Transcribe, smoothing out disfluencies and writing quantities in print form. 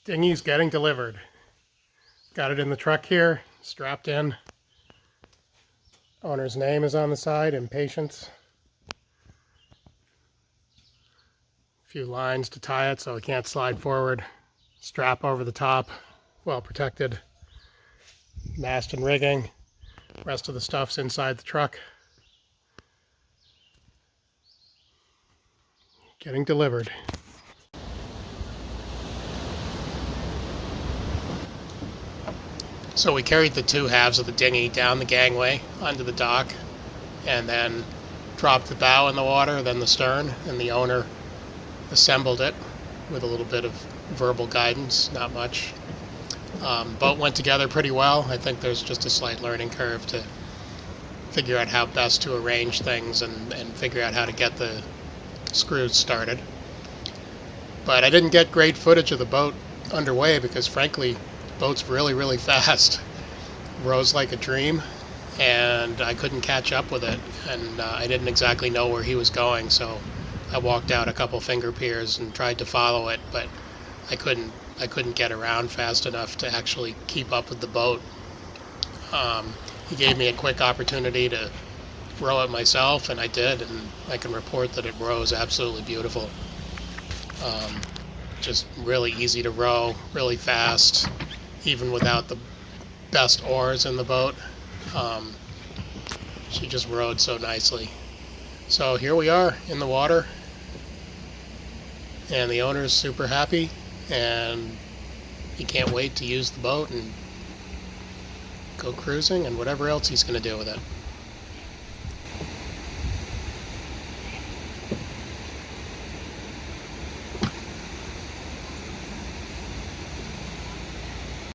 Dinghy's getting delivered. Got it in the truck here, strapped in. Owner's name is on the side, Impatience. A few lines to tie it so it can't slide forward. Strap over the top, well protected. Mast and rigging. Rest of the stuff's inside the truck. Getting delivered. So we carried the two halves of the dinghy down the gangway onto the dock and then dropped the bow in the water, then the stern, and the owner assembled it with a little bit of verbal guidance, not much. Boat went together pretty well. I think there's just a slight learning curve to figure out how best to arrange things and figure out how to get the screws started. But I didn't get great footage of the boat underway because frankly, the boat's really fast. Rose like a dream, and I couldn't catch up with it, and I didn't exactly know where he was going, so I walked out a couple finger piers and tried to follow it, but I couldn't get around fast enough to actually keep up with the boat. He gave me a quick opportunity to row it myself, and I did, and I can report that it rows absolutely beautiful. Just really easy to row, really fast, even without the best oars in the boat. She just rode so nicely. So here we are in the water, and the owner's super happy, and he can't wait to use the boat and go cruising and whatever else he's going to do with it.